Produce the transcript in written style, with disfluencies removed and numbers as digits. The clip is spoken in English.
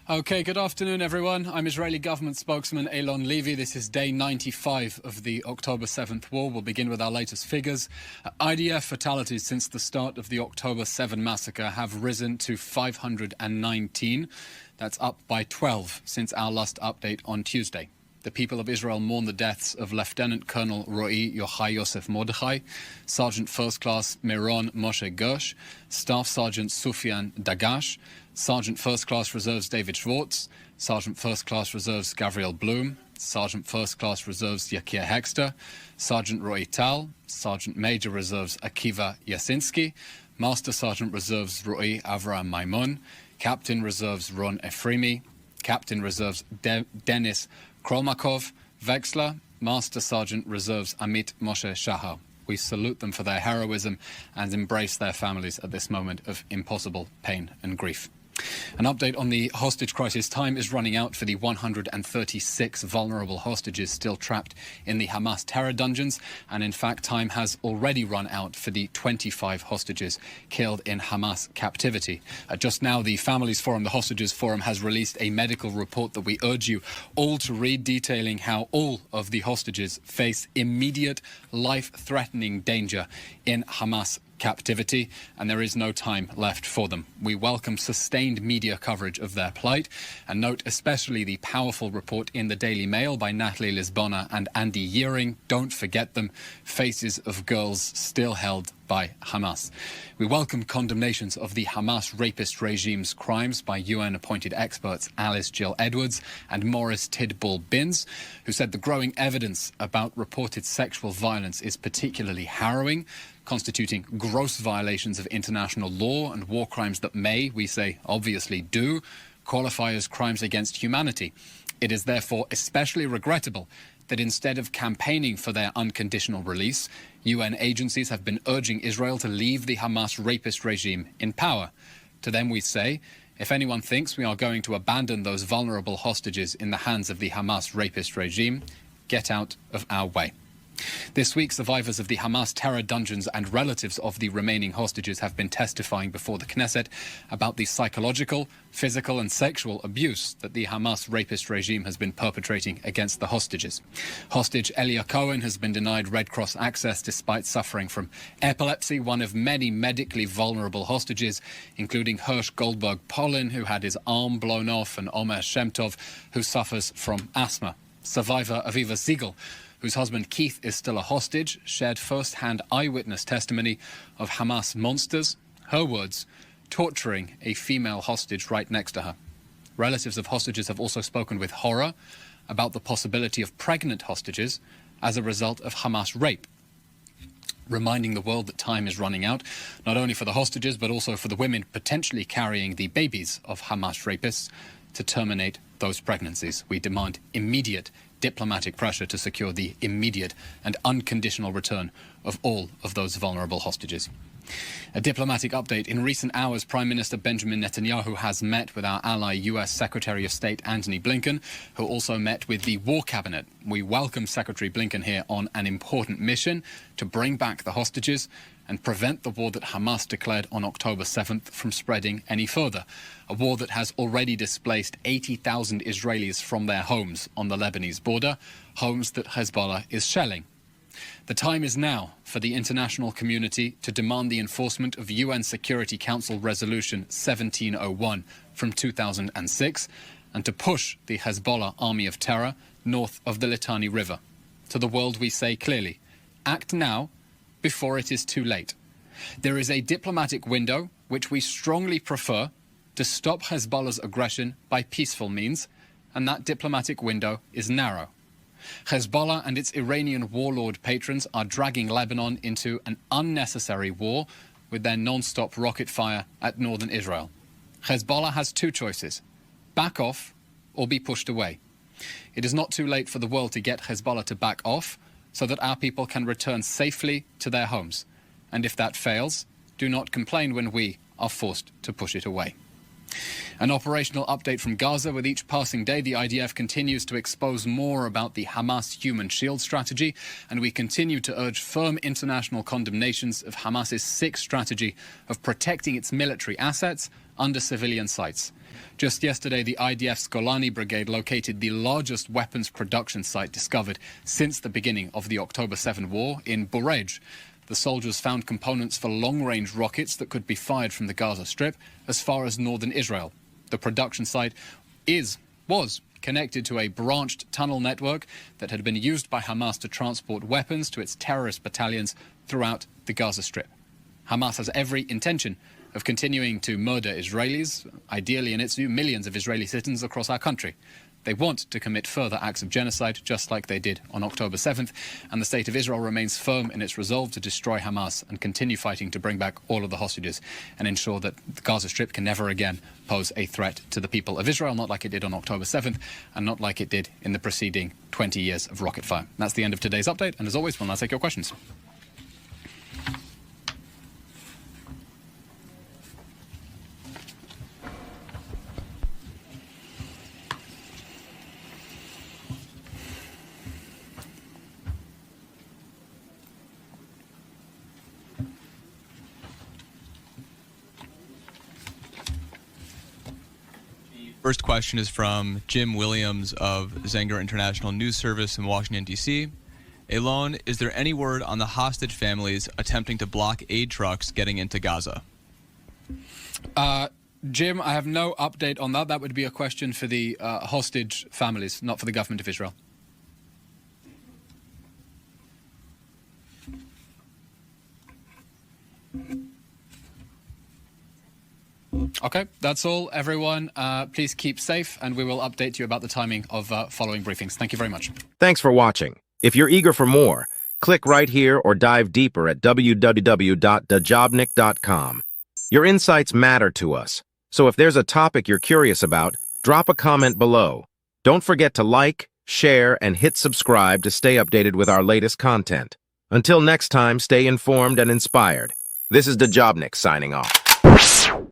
Okay, good afternoon, everyone. I'm Israeli government spokesman Eylon Levy. This is day 95 of the October 7th war. We'll begin with our latest figures. IDF fatalities since the start of the October 7 massacre have risen to 519. That's up by 12 since our last update on Tuesday. The people of Israel mourn the deaths of Lieutenant Colonel Ro'i Yochai Yosef Mordechai, Sergeant First Class Miron Moshe Gersh, Staff Sergeant Sufyan Dagash, Sergeant First Class Reserves David Schwartz, Sergeant First Class Reserves Gabriel Blum, Sergeant First Class Reserves Yakir Hexter, Sergeant Ro'i Tal, Sergeant Major Reserves Akiva Yasinski, Master Sergeant Reserves Ro'i Avraham Maimon, Captain Reserves Ron Efrimi, Captain Reserves Denis Krolmakov, Vexler, Master Sergeant Reserves Amit Moshe Shahar. We salute them for their heroism and embrace their families at this moment of impossible pain and grief. An update on the hostage crisis. Time is running out for the 136 vulnerable hostages still trapped in the Hamas terror dungeons. And in fact, time has already run out for the 25 hostages killed in Hamas captivity. Just now, the Families Forum, the Hostages Forum, has released a medical report that we urge you all to read, detailing how all of the hostages face immediate life-threatening danger in Hamas captivity, and there is no time left for them. We welcome sustained media coverage of their plight, and note especially the powerful report in the Daily Mail by Natalie Lisbona and Andy Yearing. Don't forget them, faces of girls still held by Hamas. We welcome condemnations of the Hamas rapist regime's crimes by UN-appointed experts Alice Jill Edwards and Morris Tidball Binns, who said the growing evidence about reported sexual violence is particularly harrowing, constituting gross violations of international law and war crimes that may, we say obviously do, qualify as crimes against humanity. It is therefore especially regrettable that instead of campaigning for their unconditional release, UN agencies have been urging Israel to leave the Hamas rapist regime in power. To them we say, if anyone thinks we are going to abandon those vulnerable hostages in the hands of the Hamas rapist regime, get out of our way. This week, survivors of the Hamas terror dungeons and relatives of the remaining hostages have been testifying before the Knesset about the psychological, physical and sexual abuse that the Hamas rapist regime has been perpetrating against the hostages. Hostage Elia Cohen has been denied Red Cross access despite suffering from epilepsy, one of many medically vulnerable hostages, including Hirsch Goldberg Polin, who had his arm blown off, and Omer Shemtov, who suffers from asthma. Survivor Aviva Siegel, whose husband Keith is still a hostage, shared first-hand eyewitness testimony of Hamas monsters, her words, torturing a female hostage right next to her. Relatives of hostages have also spoken with horror about the possibility of pregnant hostages as a result of Hamas rape, reminding the world that time is running out, not only for the hostages, but also for the women potentially carrying the babies of Hamas rapists, to terminate those pregnancies. We demand immediate diplomatic pressure to secure the immediate and unconditional return of all of those vulnerable hostages. A diplomatic update. In recent hours, Prime Minister Benjamin Netanyahu has met with our ally US Secretary of State Antony Blinken, who also met with the War Cabinet. We welcome Secretary Blinken here on an important mission to bring back the hostages and prevent the war that Hamas declared on October 7th from spreading any further. A war that has already displaced 80,000 Israelis from their homes on the Lebanese border, homes that Hezbollah is shelling. The time is now for the international community to demand the enforcement of UN Security Council Resolution 1701 from 2006 and to push the Hezbollah army of terror north of the Litani River. To the world we say clearly, act now before it is too late. There is a diplomatic window which we strongly prefer to stop Hezbollah's aggression by peaceful means, and that diplomatic window is narrow. Hezbollah and its Iranian warlord patrons are dragging Lebanon into an unnecessary war with their non-stop rocket fire at northern Israel. Hezbollah has two choices: back off or be pushed away. It is not too late for the world to get Hezbollah to back off so that our people can return safely to their homes. And if that fails, do not complain when we are forced to push it away. An operational update from Gaza. With each passing day, the IDF continues to expose more about the Hamas human shield strategy, and we continue to urge firm international condemnations of Hamas's sick strategy of protecting its military assets under civilian sites. Just yesterday, the IDF's Golani Brigade located the largest weapons production site discovered since the beginning of the October 7 war in Burej. The soldiers found components for long-range rockets that could be fired from the Gaza Strip as far as northern Israel. The production site was connected to a branched tunnel network that had been used by Hamas to transport weapons to its terrorist battalions throughout the Gaza Strip. Hamas has every intention of continuing to murder Israelis, ideally, in its view, millions of Israeli citizens across our country. They want to commit further acts of genocide, just like they did on October 7th, and the State of Israel remains firm in its resolve to destroy Hamas and continue fighting to bring back all of the hostages and ensure that the Gaza Strip can never again pose a threat to the people of Israel, not like it did on October 7th and not like it did in the preceding 20 years of rocket fire. That's the end of today's update, and as always, we'll now take your questions. First question is from Jim Williams of Zenger International News Service in Washington, D.C. Eylon, is there any word on the hostage families attempting to block aid trucks getting into Gaza? Jim, I have no update on that. That would be a question for the hostage families, not for the government of Israel. Okay, that's all, everyone. Please keep safe, and we will update you about the timing of following briefings. Thank you very much. Thanks for watching. If you're eager for more, click right here or dive deeper at www.dejobnik.com. Your insights matter to us, so if there's a topic you're curious about, drop a comment below. Don't forget to like, share, and hit subscribe to stay updated with our latest content. Until next time, stay informed and inspired. This is Dejobnik signing off.